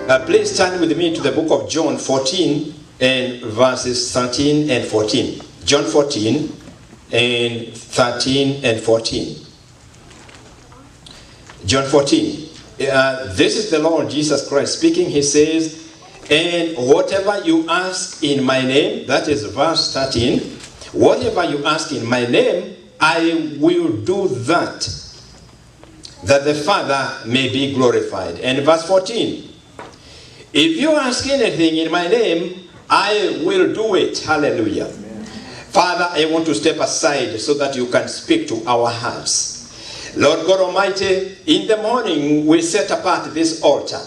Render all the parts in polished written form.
Please turn with me to the book of John 14 and verses 13 and 14. John 14 and 13 and 14. John 14. This is the Lord Jesus Christ speaking. He says, and whatever you ask in my name, that is verse 13, whatever you ask in my name, I will do that the Father may be glorified. And verse 14, if you ask anything in my name, I will do it. Hallelujah. Amen. Father, I want to step aside so that you can speak to our hearts. Lord God Almighty, in the morning we set apart this altar.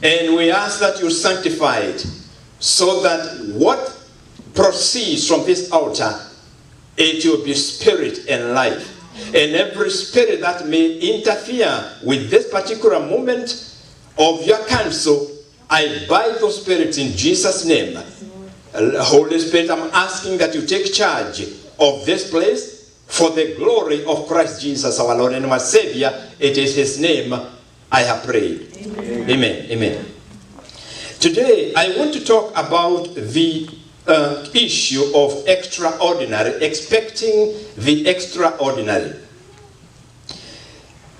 And we ask that you sanctify it so that what proceeds from this altar, it will be spirit and life. And every spirit that may interfere with this particular moment of your counsel, I bind those spirits in Jesus' name. Holy Spirit, I'm asking that you take charge of this place for the glory of Christ Jesus, our Lord and our Savior. It is his name I have prayed. Amen. Amen. Amen. Today, I want to talk about the issue of extraordinary, expecting the extraordinary.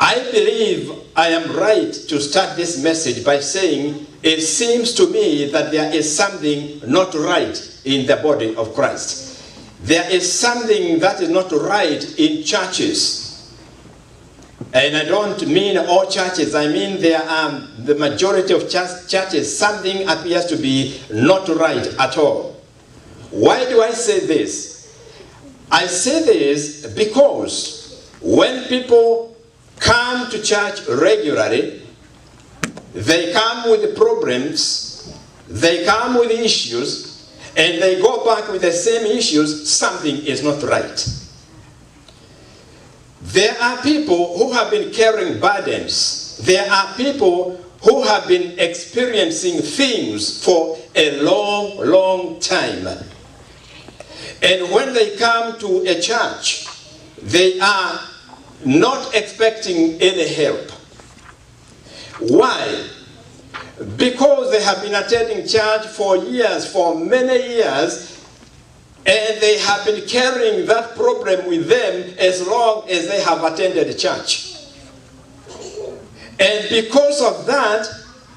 I believe I am right to start this message by saying it seems to me that there is something not right in the body of Christ. There is something that is not right in churches. And I don't mean all churches. I mean there are the majority of churches, something appears to be not right at all. Why do I say this? I say this because when people come to church regularly, they come with problems, they come with issues, and they go back with the same issues. Something is not right. There are people who have been carrying burdens. There are people who have been experiencing things for a long, long time. And when they come to a church, they are not expecting any help. Why? Because they have been attending church for years, for many years, and they have been carrying that problem with them as long as they have attended church. And because of that,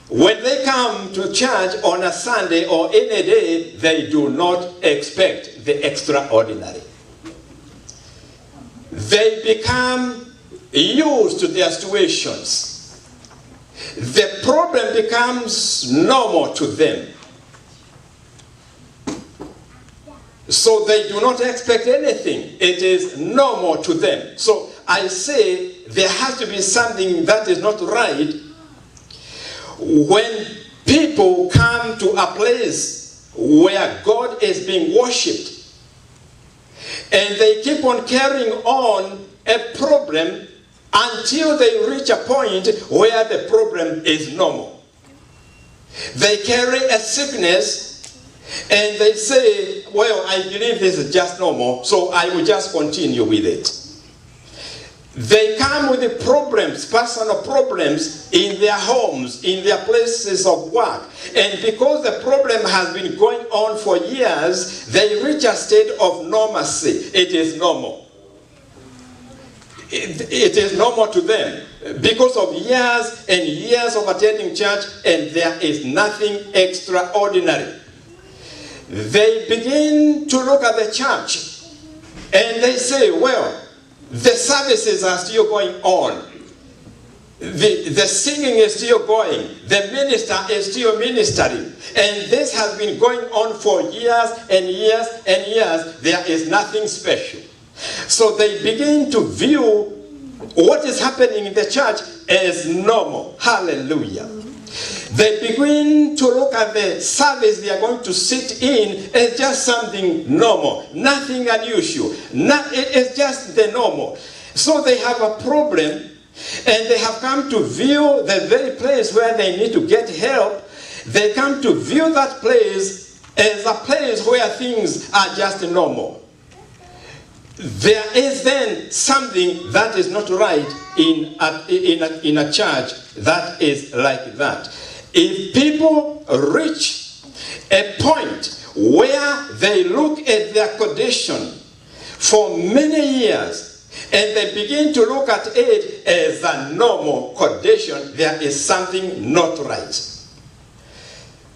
when they come to church on a Sunday or any day, they do not expect the extraordinary. They become used to their situations. The problem becomes normal to them. So they do not expect anything. It is normal to them. So I say there has to be something that is not right when people come to a place where God is being worshipped and they keep on carrying on a problem until they reach a point where the problem is normal. They carry a sickness and they say, well, I believe this is just normal, so I will just continue with it. They come with the problems, personal problems in their homes, in their places of work. And because the problem has been going on for years, they reach a state of normalcy. It is normal. It is normal to them because of years and years of attending church, and there is nothing extraordinary. They begin to look at the church and they say, well, the services are still going on. The singing is still going. The minister is still ministering. And this has been going on for years and years and years. There is nothing special. So they begin to view what is happening in the church as normal. Hallelujah. They begin to look at the service they are going to sit in as just something normal, nothing unusual. It is just the normal. So they have a problem, and they have come to view the very place where they need to get help. They come to view that place as a place where things are just normal. There is then something that is not right in a church that is like that. if people reach a point where they look at their condition for many years and they begin to look at it as a normal condition, there is something not right.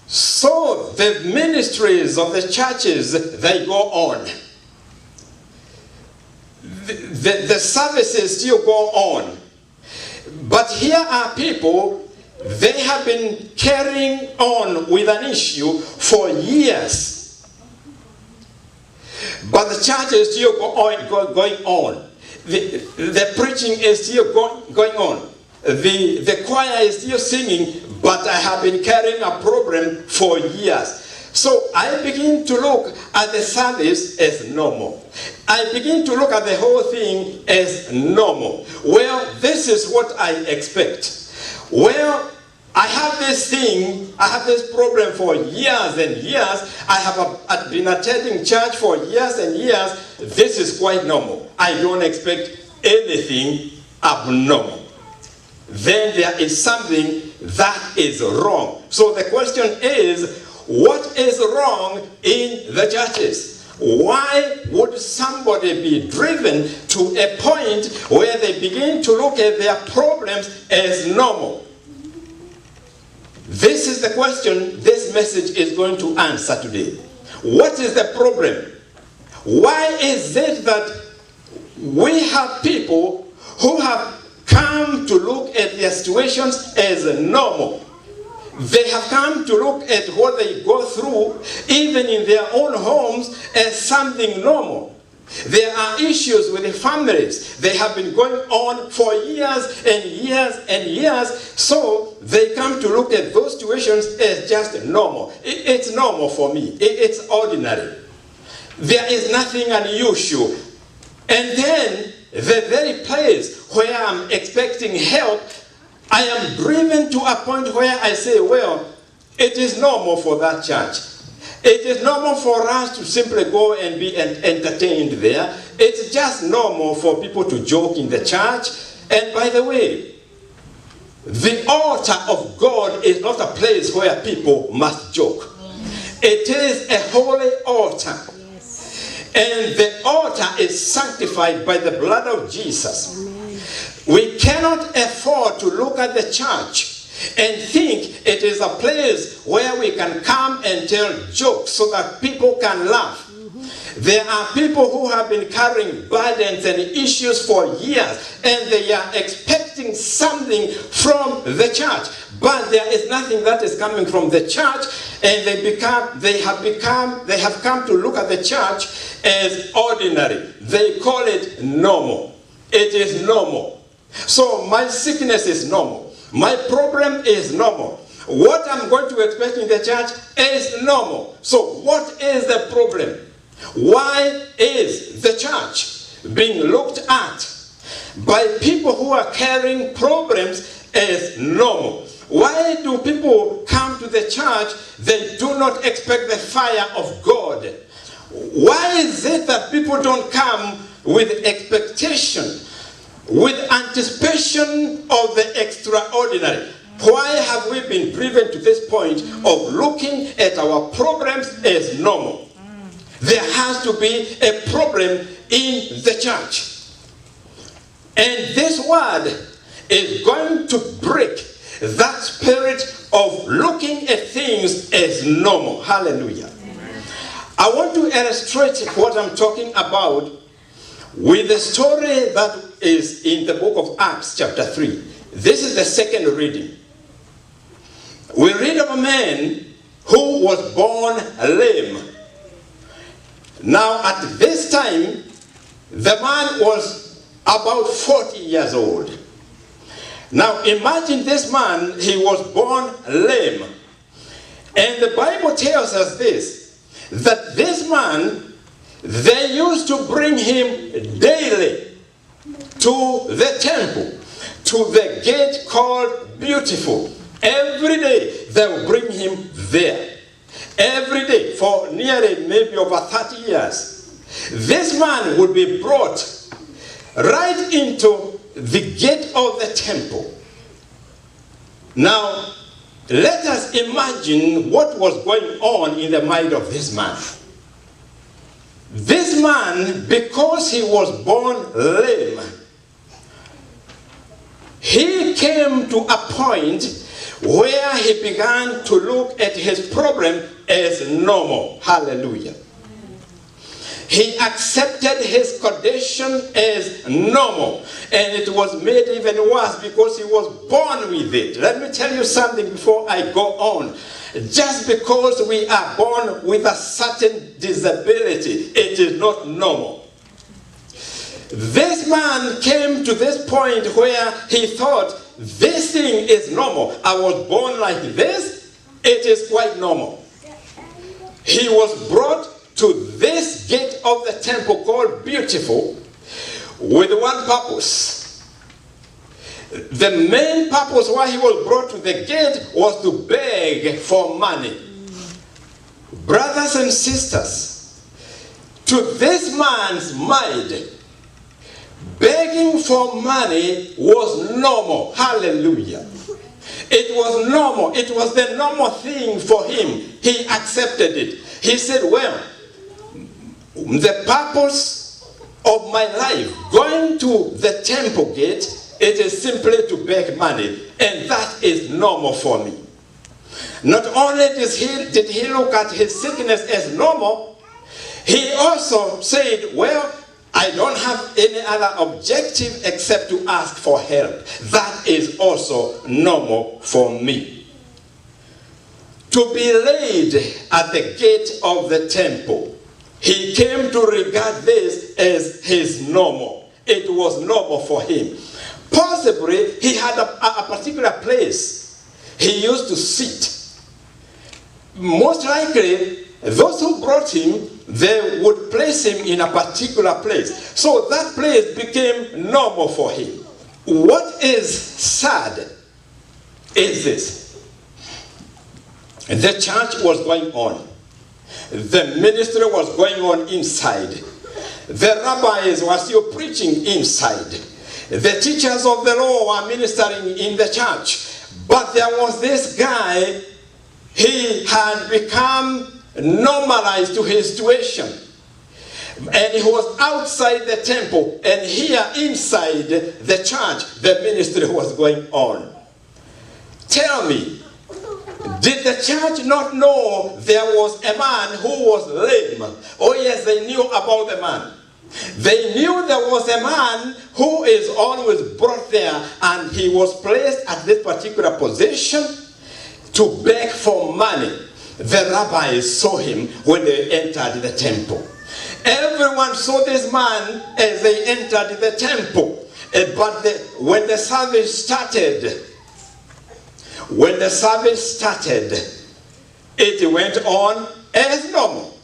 So the ministries of the churches, they go on. The services still go on. But here are people, they have been carrying on with an issue for years. But the church is still going on. The preaching is still going on. The choir is still singing, but I have been carrying a problem for years. So I begin to look at the service as normal. I begin to look at the whole thing as normal. Well, this is what I expect. Well, I have this thing, I have this problem for years and years. I have been attending church for years and years. This is quite normal. I don't expect anything abnormal. Then there is something that is wrong. So the question is, what is wrong in the churches? Why would somebody be driven to a point where they begin to look at their problems as normal? This is the question this message is going to answer today. What is the problem? Why is it that we have people who have come to look at their situations as normal? They have come to look at what they go through, even in their own homes, as something normal. There are issues with the families. They have been going on for years and years and years, so they come to look at those situations as just normal. It's normal for me. It's ordinary. There is nothing unusual. And then, the very place where I'm expecting help, I am driven to a point where I say, well, it is normal for that church. It is normal for us to simply go and be entertained there. It's just normal for people to joke in the church. And by the way, the altar of God is not a place where people must joke. It is a holy altar. And the altar is sanctified by the blood of Jesus. We cannot afford to look at the church and think it is a place where we can come and tell jokes so that people can laugh. There are people who have been carrying burdens and issues for years, and they are expecting something from the church. But there is nothing that is coming from the church, and they have come to look at the church as ordinary. They call it normal. It is normal. So my sickness is normal. My problem is normal. What I'm going to expect in the church is normal. So what is the problem? Why is the church being looked at by people who are carrying problems as normal? Why do people come to the church? They do not expect the fire of God. Why is it that people don't come with expectation, with anticipation of the extraordinary? Why have we been driven to this point of looking at our problems as normal? There has to be a problem in the church. And this word is going to break that spirit of looking at things as normal. Hallelujah. I want to illustrate what I'm talking about with the story that is in the book of Acts chapter 3. This is the second reading. We read of a man who was born lame. Now at this time, the man was about 40 years old. Now imagine this man, he was born lame. And the Bible tells us this, that this man, they used to bring him daily to the temple, to the gate called Beautiful. Every day they would bring him there. Every day for nearly maybe over 30 years. This man would be brought right into the gate of the temple. Now, Let us imagine what was going on in the mind of this man. This man, because he was born lame, he came to a point where he began to look at his problem as normal. Hallelujah. He accepted his condition as normal. And it was made even worse because he was born with it. Let me tell you something before I go on. Just because we are born with a certain disability, it is not normal. This man came to this point where he thought, this thing is normal. I was born like this. It is quite normal. He was brought to this gate of the temple called Beautiful with one purpose. The main purpose why he was brought to the gate was to beg for money. Brothers and sisters, to this man's mind, begging for money was normal. Hallelujah. It was normal. It was the normal thing for him. He accepted it. He said, well, the purpose of my life, going to the temple gate, it is simply to beg money. And that is normal for me. Not only did he look at his sickness as normal, he also said, well, I don't have any other objective except to ask for help. That is also normal for me. To be laid at the gate of the temple, he came to regard this as his normal. It was normal for him. Possibly, he had a particular place he used to sit. Most likely, those who brought him, they would place him in a particular place. So that place became normal for him. What is sad is this. The church was going on. The ministry was going on inside. The rabbis were still preaching inside. The teachers of the law were ministering in the church. But there was this guy, he had become normalized to his situation. And he was outside the temple, and here inside the church, the ministry was going on. Tell me, did the church not know there was a man who was lame? Oh yes, they knew about the man. They knew there was a man who is always brought there, and he was placed at this particular position to beg for money. The rabbis saw him when they entered the temple. Everyone saw this man as they entered the temple. But when the service started, it went on as normal.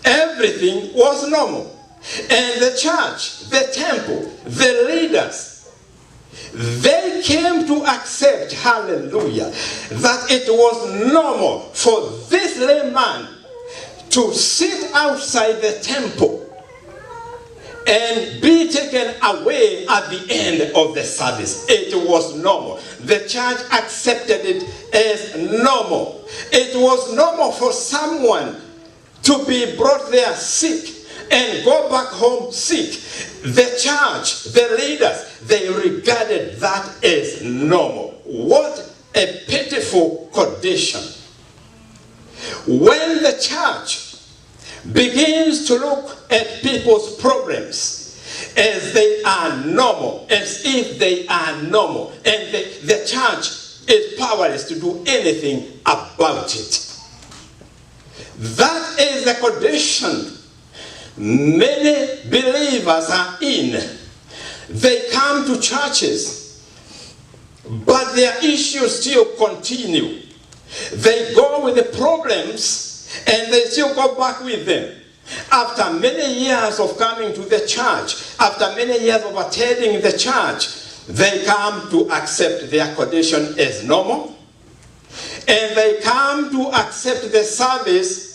Everything was normal. And the church, the temple, the leaders, they came to accept, hallelujah, that it was normal for this lame man to sit outside the temple and be taken away at the end of the service. It was normal. The church accepted it as normal. It was normal for someone to be brought there sick and go back home sick. The church, the leaders, they regarded that as normal. What a pitiful condition. When the church begins to look at people's problems as they are normal, as if they are normal, and the church is powerless to do anything about it. That is the condition many believers are in. They come to churches, but their issues still continue. They go with the problems and they still go back with them. After many years of coming to the church, after many years of attending the church, they come to accept their condition as normal. And they come to accept the service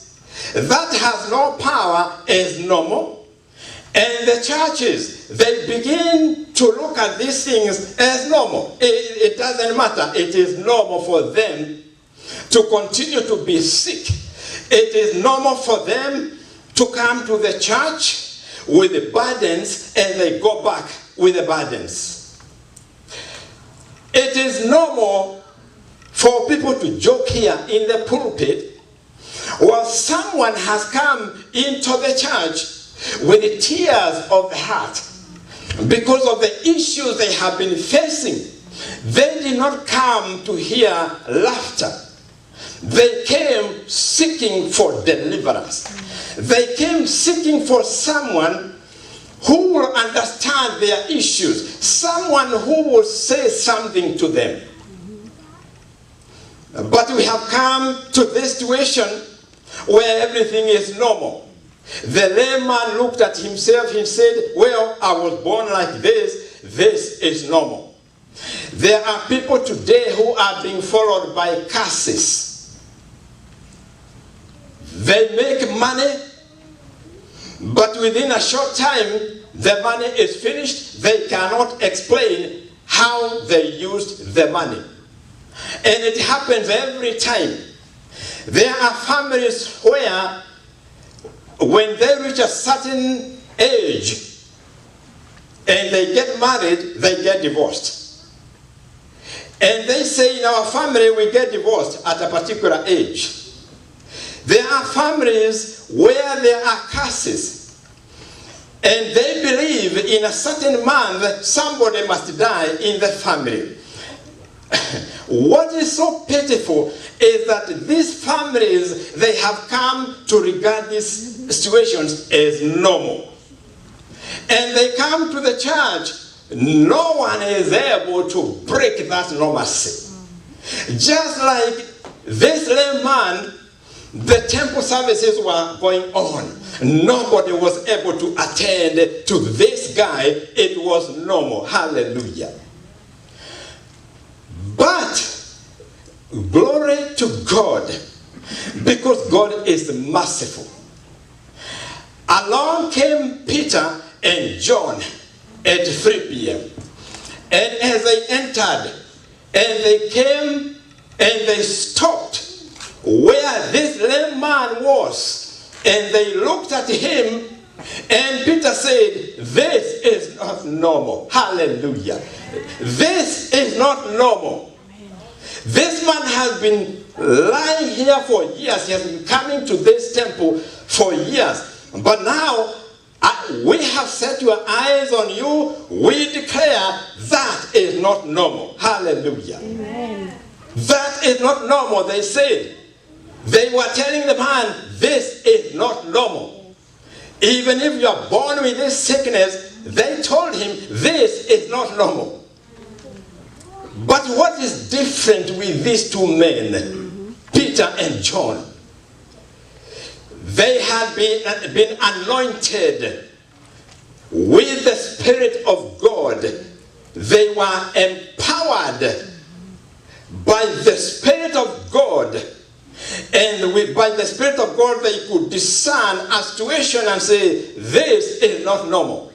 that has no power as normal. And the churches, they begin to look at these things as normal. It doesn't matter. It is normal for them to continue to be sick. It is normal for them to come to the church with the burdens and they go back with the burdens. It is normal for people to joke here in the pulpit while someone has come into the church with the tears of the heart because of the issues they have been facing. They did not come to hear laughter. They came seeking for deliverance. They came seeking for someone who will understand their issues, someone who will say something to them. But we have come to this situation where everything is normal. The lame man looked at himself and said, well, I was born like this. This is normal. There are people today who are being followed by curses. They make money, but within a short time, the money is finished. They cannot explain how they used the money. And it happens every time. There are families where, when they reach a certain age and they get married, they get divorced. And they say, in our family, we get divorced at a particular age. There are families where there are curses. And they believe in a certain month, somebody must die in the family. What is so pitiful is that these families, they have come to regard these situations as normal. And they come to the church, no one is able to break that normalcy. Just like this lame man, the temple services were going on. Nobody was able to attend to this guy. It was normal. Hallelujah. But glory to God, because God is merciful. Along came Peter and John at 3 p.m. And as they entered, and they came and they stopped where this lame man was, and they looked at him, and Peter said, this is not normal. Hallelujah. This is not normal. This man has been lying here for years. He has been coming to this temple for years. But now, we have set your eyes on you. We declare that is not normal. Hallelujah. Amen. That is not normal, they said. They were telling the man, this is not normal. Even if you are born with this sickness, they told him, this is not normal. But what is different with these two men, Peter and John? They had been anointed with the Spirit of God. They were empowered by the Spirit of God. And by the Spirit of God, they could discern a situation and say, this is not normal.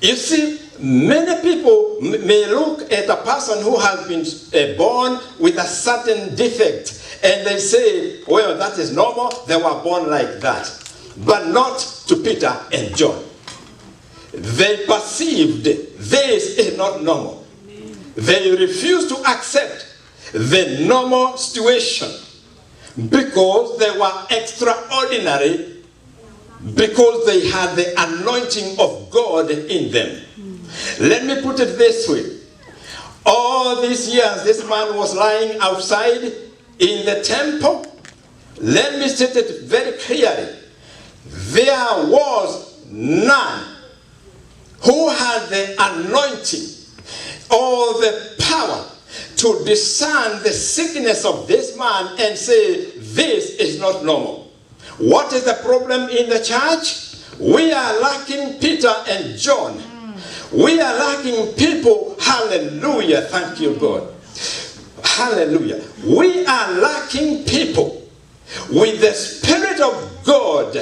You see, many people may look at a person who has been born with a certain defect, and they say, well, that is normal, they were born like that. But not to Peter and John. They perceived this is not normal. They refused to accept the normal situation because they were extraordinary, because they had the anointing of God in them. Let me put it this way. All these years, this man was lying outside in the temple. Let me state it very clearly. There was none who had the anointing or the power to discern the sickness of this man and say, this is not normal. What is the problem in the church? We are lacking Peter and John. We are lacking people. Hallelujah. Thank you, God. Hallelujah. We are lacking people with the Spirit of God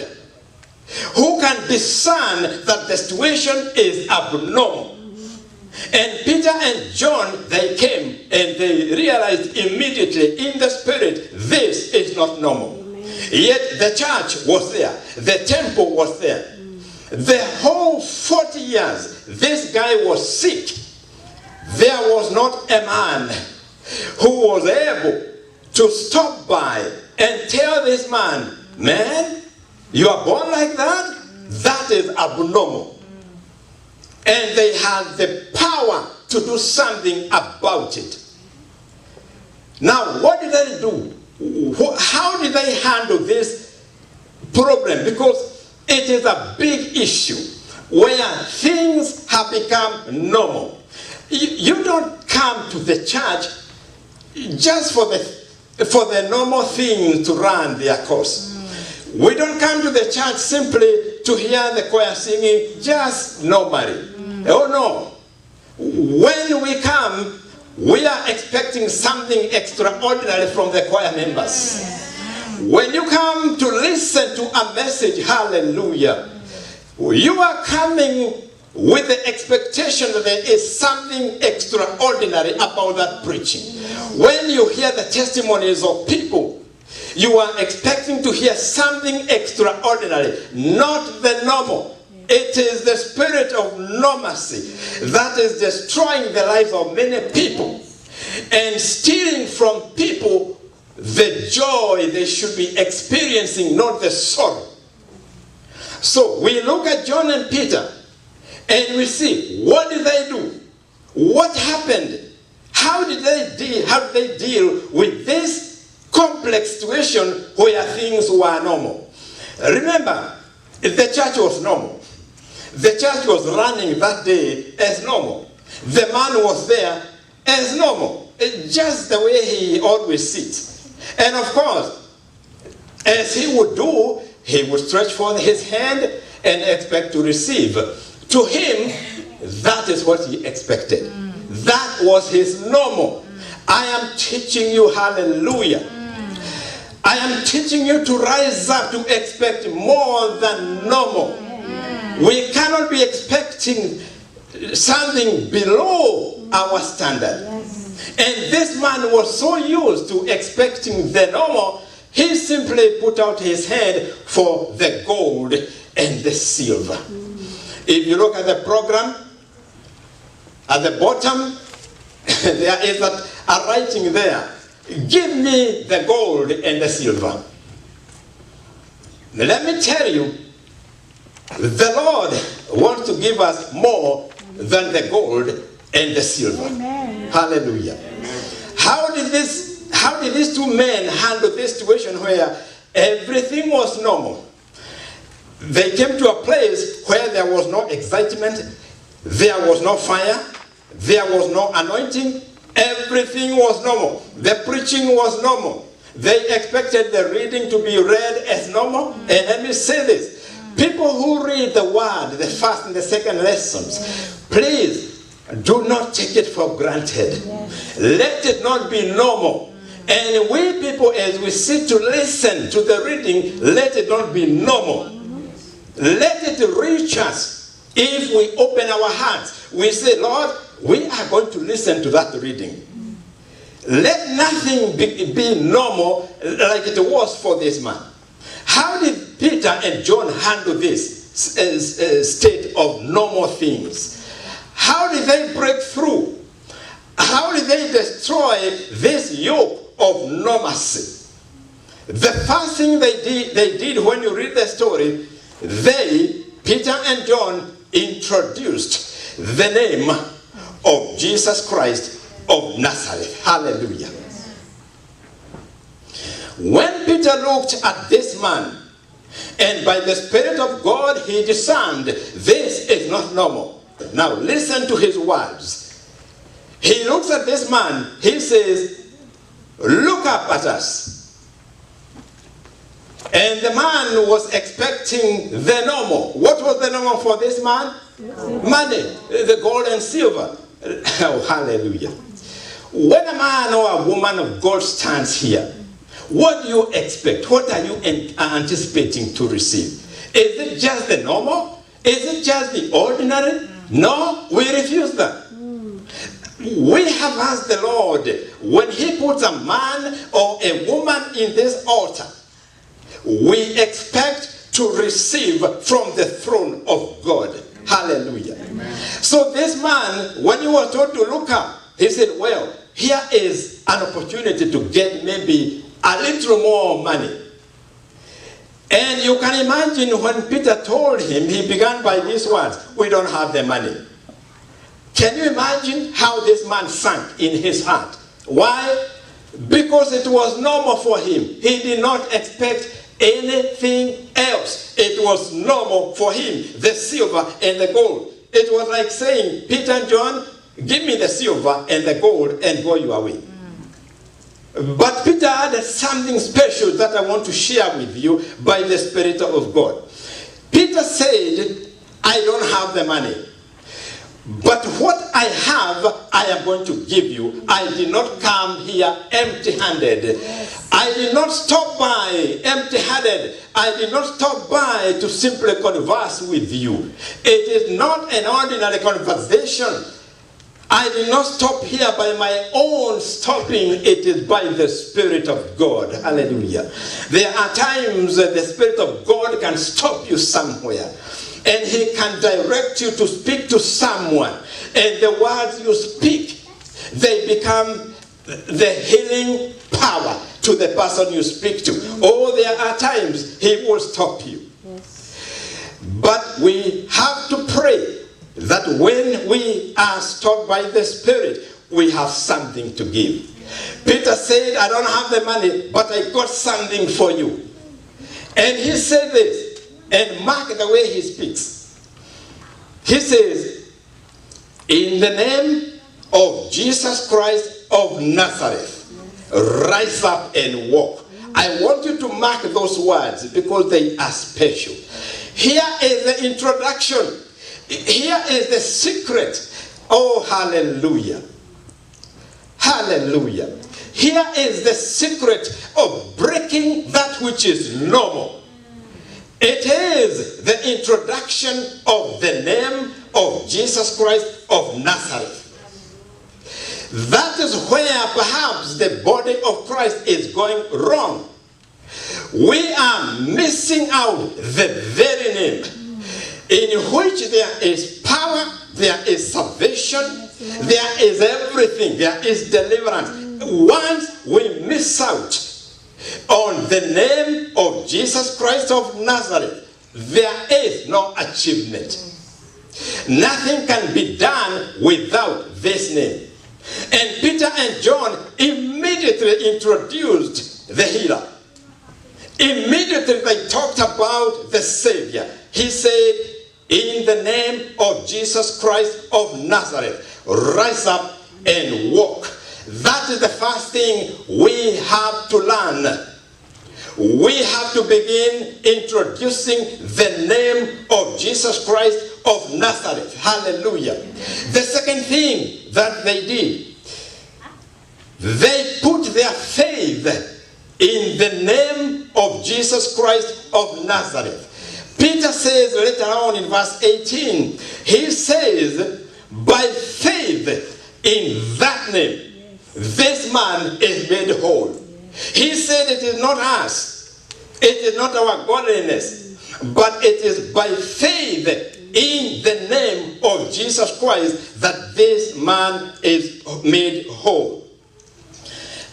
who can discern that the situation is abnormal. And Peter and John, they came and they realized immediately in the spirit, this is not normal. Yet the church was there. The temple was there. The whole 40 years, this guy was sick. There was not a man who was able to stop by and tell this man, man, you are born like that? That is abnormal. And they had the power to do something about it. Now, what did they do? How did they handle this problem? Because it is a big issue where things have become normal. You don't come to the church just for the normal things to run their course. We don't come to the church simply to hear the choir singing just normally. Oh no. When we come, we are expecting something extraordinary from the choir members. When you come to listen to a message, hallelujah, you are coming with the expectation that there is something extraordinary about that preaching. When you hear the testimonies of people, you are expecting to hear something extraordinary, not the normal. It is the spirit of normalcy that is destroying the lives of many people and stealing from people the joy they should be experiencing, not the sorrow. So we look at John and Peter and we see, what did they do? What happened? How did they deal with this complex situation where things were normal? Remember, the church was normal. The church was running that day as normal. The man was there as normal. Just the way he always sits. And of course, as he would do, he would stretch forth his hand and expect to receive. To him, that is what he expected. That was his normal. I am teaching you, hallelujah. I am teaching you to rise up to expect more than normal. We cannot be expecting something below our standard. And this man was so used to expecting the normal, he simply put out his hand for the gold and the silver. If you look at the program, at the bottom, there is a writing there. Give me the gold and the silver. Let me tell you, the Lord wants to give us more than the gold and the silver. Amen. Hallelujah. How did these two men handle this situation where everything was normal? They came to a place where there was no excitement, there was no fire, there was no anointing. Everything was normal. The preaching was normal. They expected the reading to be read as normal. And let me say this. People who read the word, the first and the second lessons, please do not take it for granted. Let it not be normal. And we people, as we sit to listen to the reading, let it not be normal. Let it reach us. If we open our hearts, we say, Lord, we are going to listen to that reading. Let nothing be normal like it was for this man. How did Peter and John handle this state of normal things? How did they break through? How did they destroy this yoke of normalcy? The first thing they did when you read the story, Peter and John, introduced the name of Jesus Christ of Nazareth. Hallelujah. When Peter looked at this man, and by the Spirit of God, he discerned this is not normal. Now listen to his words. He looks at this man, he says, look up at us. And the man was expecting the normal. What was the normal for this man? Money, the gold and silver. Oh, hallelujah. When a man or a woman of God stands here, what do you expect? What are you anticipating to receive? Is it just the normal? Is it just the ordinary? No, we refuse that. We have asked the Lord, when he puts a man or a woman in this altar, we expect to receive from the throne of God. Hallelujah. Amen. So this man, when he was told to look up, he said, well, here is an opportunity to get maybe a little more money. And you can imagine when Peter told him, he began by these words, we don't have the money. Can you imagine how this man sank in his heart? Why? Because it was normal for him. He did not expect anything else. It was normal for him, the silver and the gold. It was like saying, Peter and John, give me the silver and the gold and go your way. But Peter added something special that I want to share with you by the Spirit of God. Peter said, I don't have the money. But what I have, I am going to give you. I did not come here empty-handed. Yes. I did not stop by empty-handed. I did not stop by to simply converse with you. It is not an ordinary conversation. I did not stop here by my own stopping. It is by the Spirit of God. Hallelujah. There are times that the Spirit of God can stop you somewhere. And he can direct you to speak to someone. And the words you speak, they become the healing power to the person you speak to. Or there are times he will stop you. Yes. But we have to pray that when we are stopped by the Spirit, we have something to give. Peter said, I don't have the money, but I got something for you. And he said this. And mark the way he speaks. He says, in the name of Jesus Christ of Nazareth, rise up and walk. I want you to mark those words because they are special. Here is the introduction. Here is the secret. Oh, hallelujah. Hallelujah. Here is the secret of breaking that which is normal. It is the introduction of the name of Jesus Christ of Nazareth. That is where perhaps the body of Christ is going wrong. We are missing out the very name in which there is power, there is salvation, there is everything, there is deliverance. Once we miss out on the name of Jesus Christ of Nazareth, there is no achievement. Nothing can be done without this name. And Peter and John immediately introduced the healer. Immediately they talked about the Savior. He said, in the name of Jesus Christ of Nazareth, rise up and walk. That is the first thing we have to learn. We have to begin introducing the name of Jesus Christ of Nazareth. Hallelujah. The second thing that they did, they put their faith in the name of Jesus Christ of Nazareth. Peter says later on in verse 18, he says, by faith in that name, this man is made whole. He said it is not us, it is not our godliness, but it is by faith in the name of Jesus Christ that this man is made whole.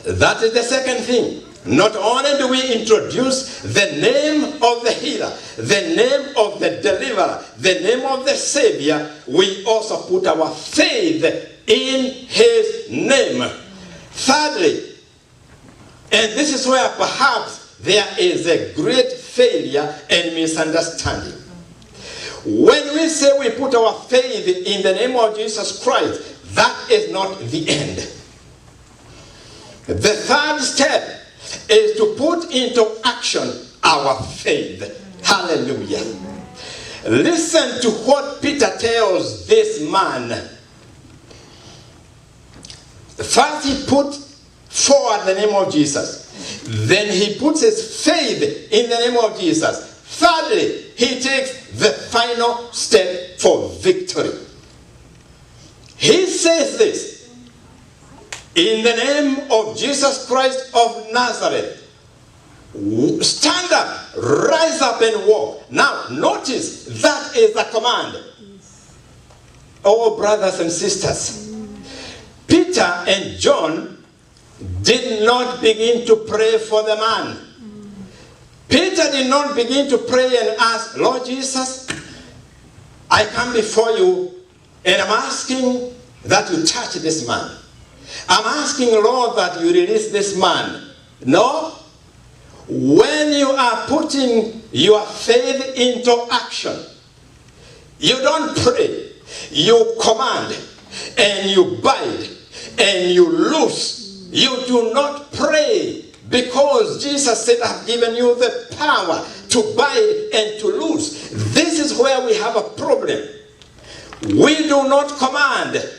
That is the second thing. Not only do we introduce the name of the healer, the name of the deliverer, the name of the Savior, we also put our faith in his name. Thirdly, and this is where perhaps there is a great failure and misunderstanding. When we say we put our faith in the name of Jesus Christ, that is not the end. The third step is to put into action our faith. Hallelujah. Listen to what Peter tells this man. First he put forward the name of Jesus. Then he puts his faith in the name of Jesus. Thirdly, he takes the final step for victory. He says this, in the name of Jesus Christ of Nazareth, stand up, rise up and walk. Now, notice that is a command. Oh, brothers and sisters, Peter and John did not begin to pray for the man. Peter did not begin to pray and ask, Lord Jesus, I come before you and I'm asking that you touch this man. I'm asking, Lord, that you release this man. No. When you are putting your faith into action, you don't pray. You command and you bind and you loose. You do not pray because Jesus said, I've given you the power to bind and to loose. This is where we have a problem. We do not command.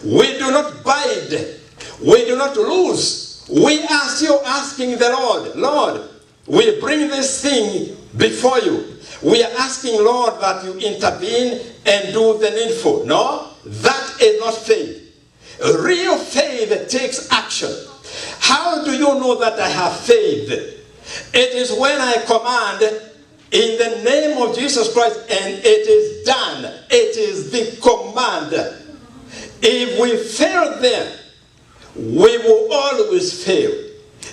We do not bind. We do not loose. We are still asking the Lord, Lord, we bring this thing before you. We are asking, Lord, that you intervene and do the needful. No, that is not faith. Real faith takes action. How do you know that I have faith? It is when I command in the name of Jesus Christ and it is done. It is the command. If we fail there, we will always fail.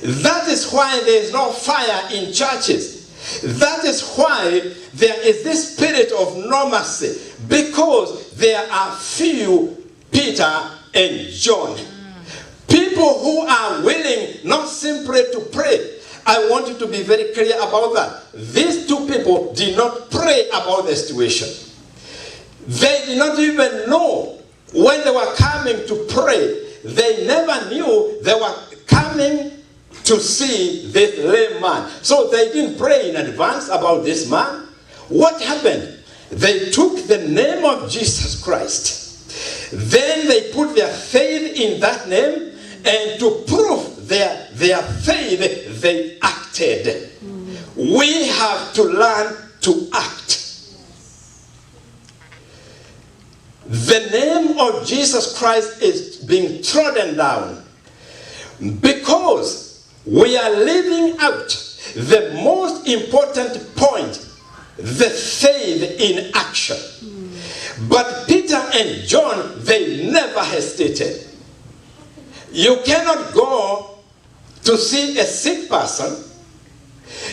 That is why there is no fire in churches. That is why there is this spirit of normalcy, because there are few Peter and John. People who are willing not simply to pray. I want you to be very clear about that. These two people did not pray about the situation. They did not even know when they were coming to pray. They never knew they were coming to see this lame man. So they didn't pray in advance about this man. What happened? They took the name of Jesus Christ. Then they put their faith in that name, and to prove their faith, they acted. We have to learn to act. The name of Jesus Christ is being trodden down because we are leaving out the most important point, the faith in action. But Peter and John, they never hesitated. You cannot go to see a sick person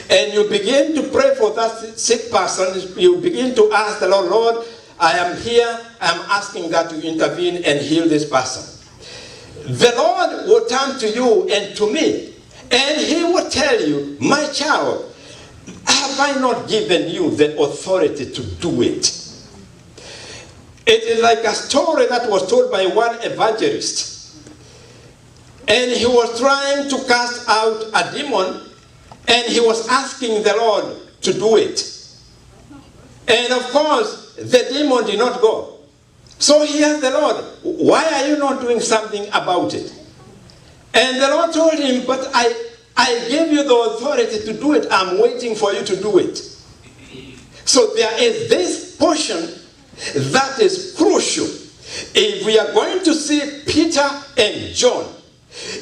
and you begin to pray for that sick person. You begin to ask the Lord, Lord, I am here, I'm asking that you intervene and heal this person. The Lord will turn to you and to me, and he will tell you, my child, have I not given you the authority to do it? It is like a story that was told by one evangelist. And he was trying to cast out a demon, and he was asking the Lord to do it. And of course, the demon did not go. So he asked the Lord, why are you not doing something about it? And the Lord told him, but I gave you the authority to do it. I'm waiting for you to do it. So there is this portion that is crucial. If we are going to see Peter and John,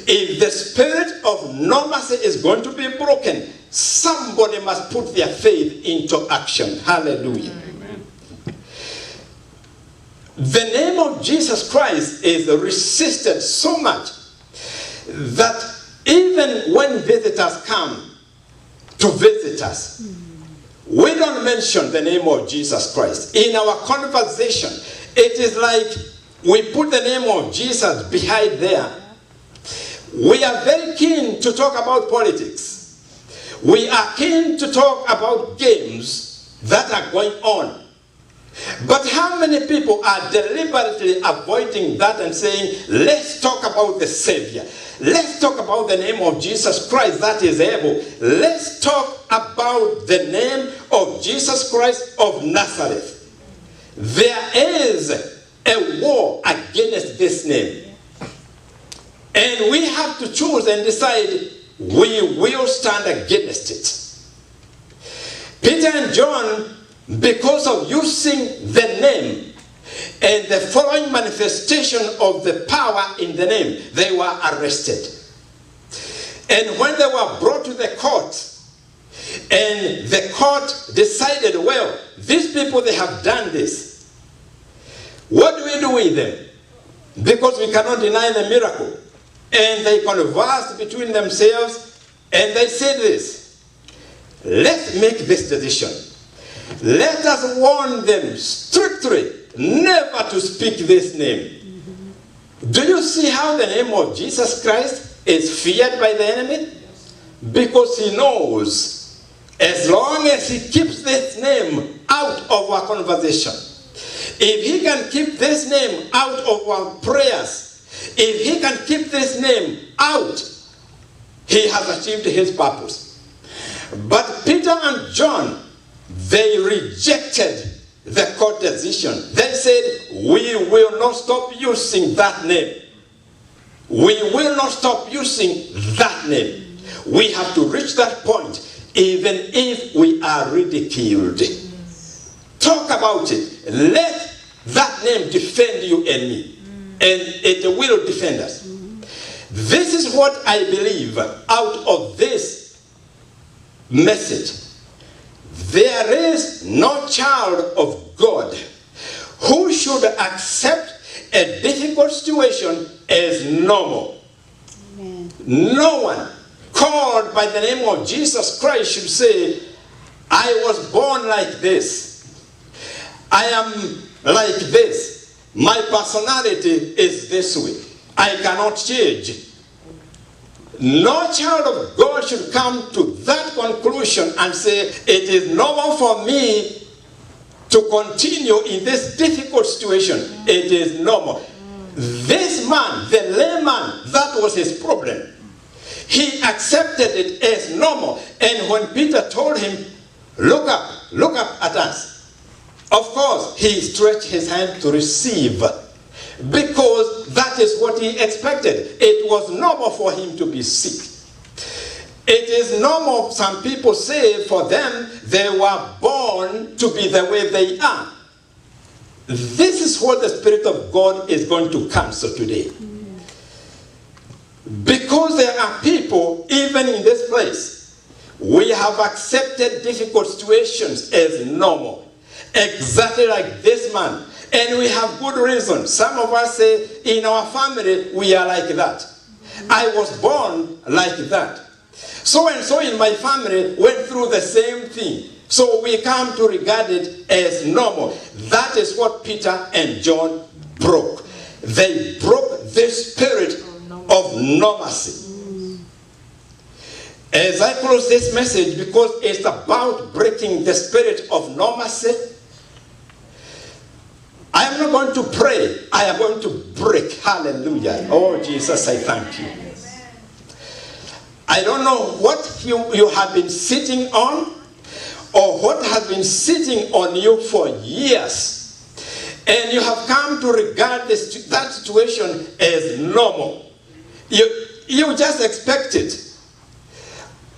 if the spirit of normalcy is going to be broken, somebody must put their faith into action. Hallelujah. Amen. The name of Jesus Christ is resisted so much that even when visitors come to visit us, we don't mention the name of Jesus Christ. In our conversation, it is like we put the name of Jesus behind there. We are very keen to talk about politics. We are keen to talk about games that are going on. But how many people are deliberately avoiding that and saying, let's talk about the Savior. Let's talk about the name of Jesus Christ that is able. Let's talk about the name of Jesus Christ of Nazareth. There is a war against this name. And we have to choose and decide we will stand against it. Peter and John, because of using the name, And the following manifestation of the power in the name, they were arrested. And when they were brought to the court, and the court decided, well, these people, they have done this. What do we do with them? Because we cannot deny the miracle. And they conversed between themselves, and they said this: let's make this decision. Let us warn them strictly never to speak this name. Do you see how the name of Jesus Christ is feared by the enemy? Because he knows as long as he keeps this name out of our conversation, if he can keep this name out of our prayers, if he can keep this name out, he has achieved his purpose. But Peter and John, they rejected the court decision. They said, we will not stop using that name. We will not stop using that name. We have to reach that point, even if we are ridiculed. Talk about it. Let that name defend you and me. And it will defend us. This is what I believe out of this message. There is no child of God who should accept a difficult situation as normal. Amen. No one called by the name of Jesus Christ should say, I was born like this. I am like this. My personality is this way. I cannot change. No child of God should come to that conclusion and say, it is normal for me to continue in this difficult situation. It is normal. This man, the layman, that was his problem. He accepted it as normal. And when Peter told him, look up at us, of course, he stretched his hand to receive, because that is what he expected. It was normal for him to be sick. It is normal, some people say, for them, they were born to be the way they are. This is what the Spirit of God is going to counsel today. Because there are people, even in this place, we have accepted difficult situations as normal. Exactly like this man. And we have good reason. Some of us say, in our family, we are like that. I was born like that. So and so in my family went through the same thing. So we come to regard it as normal. That is what Peter and John broke. They broke this spirit of normalcy. As I close this message, because it's about breaking the spirit of normalcy, I am not going to pray. I am going to break. Hallelujah. Oh, Jesus, I thank you. I don't know what you have been sitting on, or what has been sitting on you for years. And you have come to regard that situation as normal. You just expect it.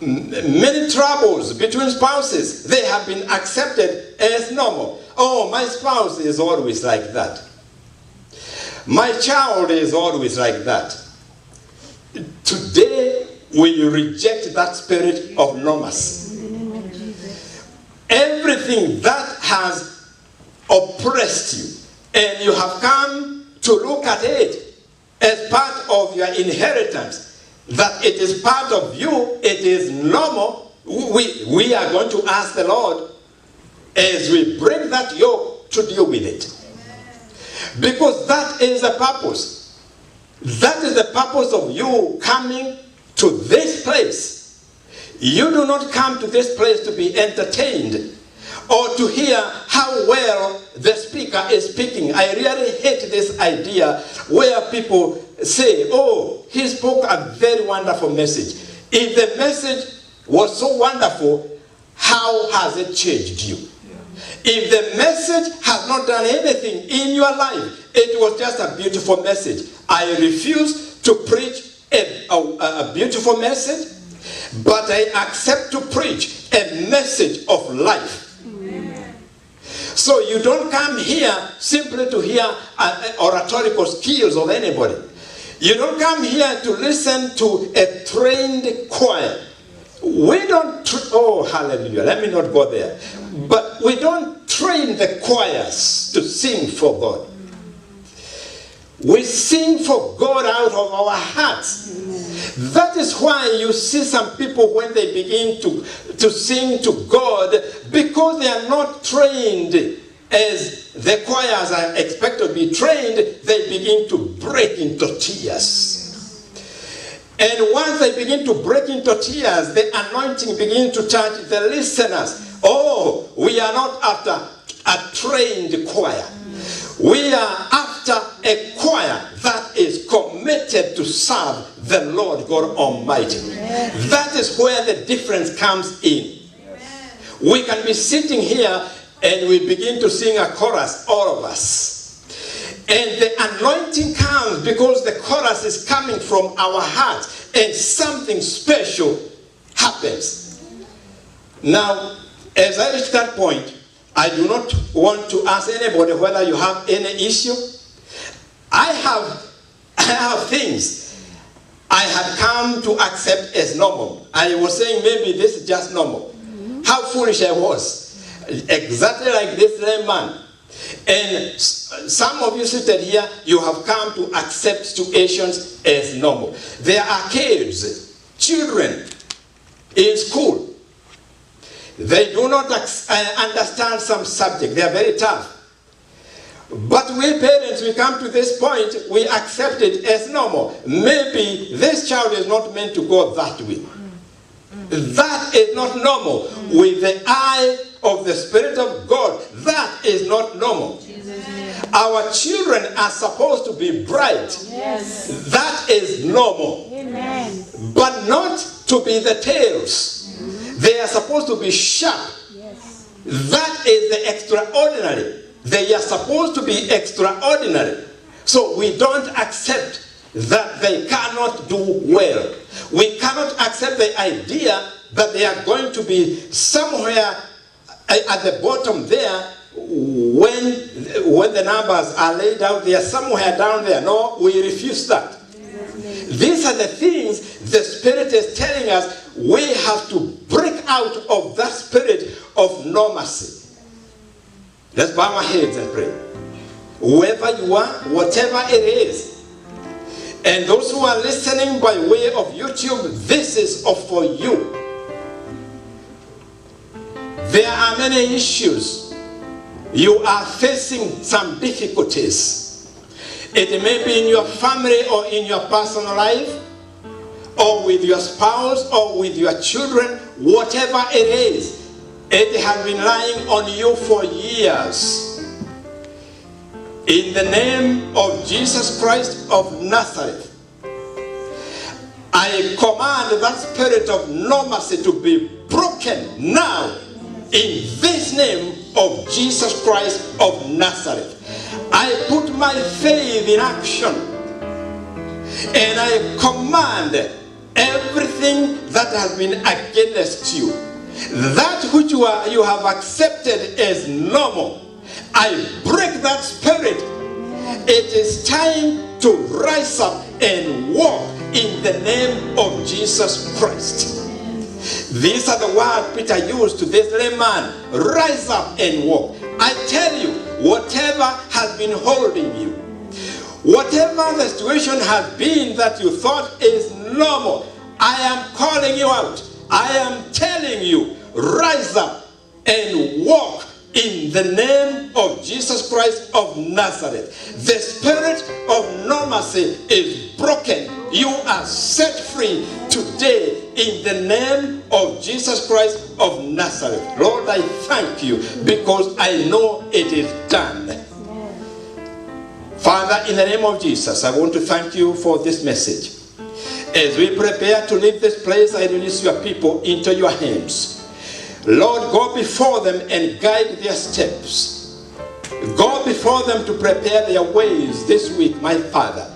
Many troubles between spouses, they have been accepted as normal. Oh, my spouse is always like that. My child is always like that. Today, we reject that spirit of normalcy. Everything that has oppressed you, and you have come to look at it as part of your inheritance, that it is part of you, it is normal, we are going to ask the Lord, as we break that yoke, to deal with it. Because that is the purpose. That is the purpose of you coming to this place. You do not come to this place to be entertained or to hear how well the speaker is speaking. I really hate this idea where people say, oh, he spoke a very wonderful message. If the message was so wonderful, how has it changed you? If the message has not done anything in your life, it was just a beautiful message. I refuse to preach a beautiful message, but I accept to preach a message of life. Amen. So you don't come here simply to hear oratorical skills of anybody. You don't come here to listen to a trained choir. We don't, oh hallelujah, let me not go there. But we don't train the choirs to sing for God. We sing for God out of our hearts. That is why you see some people when they begin to sing to God, because they are not trained as the choirs are expected to be trained, they begin to break into tears. And once they begin to break into tears, the anointing begins to touch the listeners. Oh, we are not after a trained choir. We are after a choir that is committed to serve the Lord God Almighty. Amen. That is where the difference comes in. Amen. We can be sitting here and we begin to sing a chorus, all of us. And the anointing comes because the chorus is coming from our hearts and something special happens. Now, as I reach that point, I do not want to ask anybody whether you have any issue. I have things I had come to accept as normal. I was saying maybe this is just normal. How foolish I was. Exactly like this lame man. And some of you seated here, you have come to accept situations as normal. There are kids, children in school. They do not understand some subject. They are very tough. But we parents, we come to this point, we accept it as normal. Maybe this child is not meant to go that way. That is not normal. With the eye of the Spirit of God, that is not normal. Our children are supposed to be bright. Yes. That is normal. Amen. But not to be the tails. They are supposed to be sharp. Yes. That is the extraordinary. They are supposed to be extraordinary. So we don't accept that they cannot do well. We cannot accept the idea that they are going to be somewhere at the bottom there when the numbers are laid out. They are somewhere down there. No, we refuse that. These are the things the Spirit is telling us. We have to break out of that spirit of normalcy. Let's bow our heads and pray. Whoever you are, whatever it is, and those who are listening by way of YouTube, this is for you. There are many issues. You are facing some difficulties. It may be in your family or in your personal life, or with your spouse, or with your children, whatever it is, it has been lying on you for years. In the name of Jesus Christ of Nazareth, I command that spirit of normalcy to be broken now in this name of Jesus Christ of Nazareth. I put my faith in action and I command everything that has been against you, that which you have accepted as normal, I break that spirit. It is time to rise up and walk in the name of Jesus Christ. These are the words Peter used to this lame man. Rise up and walk. I tell you, whatever has been holding you, whatever the situation has been that you thought is normal, I am calling you out. I am telling you, rise up and walk in the name of Jesus Christ of Nazareth. The spirit of normalcy is broken. You are set free today in the name of Jesus Christ of Nazareth. Lord, I thank you because I know it is done. Father, in the name of Jesus, I want to thank you for this message. As we prepare to leave this place, I release your people into your hands. Lord, go before them and guide their steps. Go before them to prepare their ways this week, my Father.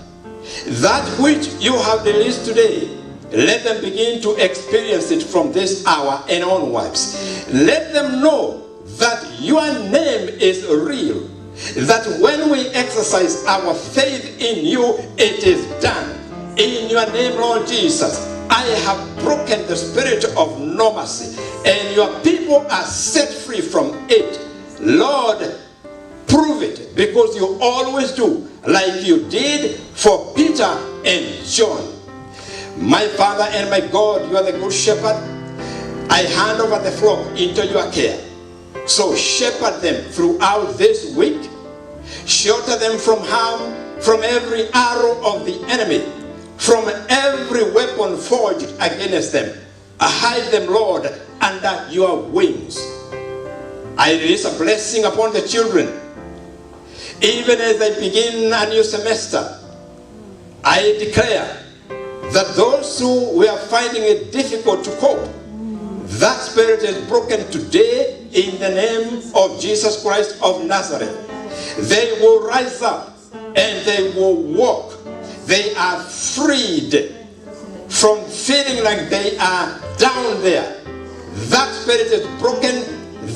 That which you have released today, let them begin to experience it from this hour and onwards. Let them know that your name is real. That when we exercise our faith in you, it is done. In your name, Lord Jesus, I have broken the spirit of normacy, and your people are set free from it. Lord, prove it, because you always do, like you did for Peter and John. My Father and my God, you are the good shepherd. I hand over the flock into your care. So shepherd them throughout this week. Shelter them from harm, from every arrow of the enemy, from every weapon forged against them. Hide them, Lord, under your wings. I release a blessing upon the children. Even as they begin a new semester, I declare that those who were finding it difficult to cope, that spirit is broken today in the name of Jesus Christ of Nazareth. They will rise up and they will walk. They are freed from feeling like they are down there. That spirit is broken.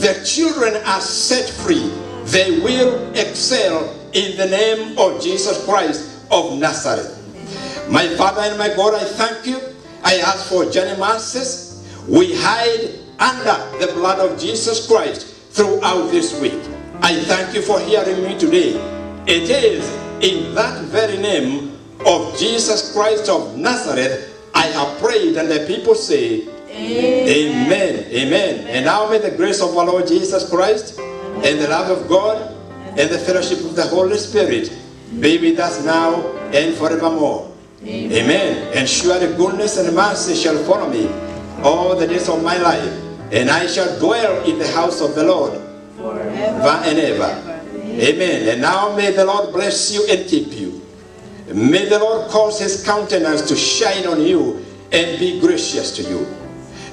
The children are set free. They will excel in the name of Jesus Christ of Nazareth. My Father and my God, I thank you. I ask for Johnny Marcis. We hide under the blood of Jesus Christ throughout this week. I thank you for hearing me today. It is in that very name of Jesus Christ of Nazareth I have prayed, and the people say, Amen. Amen. And now may the grace of our Lord Jesus Christ and the love of God and the fellowship of the Holy Spirit be with us now and forevermore. Amen. And surely goodness and mercy shall follow me all the days of my life, and I shall dwell in the house of the Lord forever and ever. Amen. And now may the Lord bless you and keep you. May the Lord cause his countenance to shine on you and be gracious to you.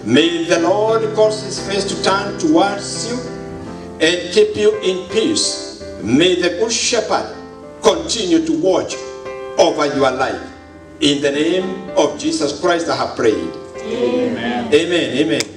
May the Lord cause his face to turn towards you and keep you in peace. May the good shepherd continue to watch over your life. In the name of Jesus Christ I have prayed. Amen. Amen. Amen.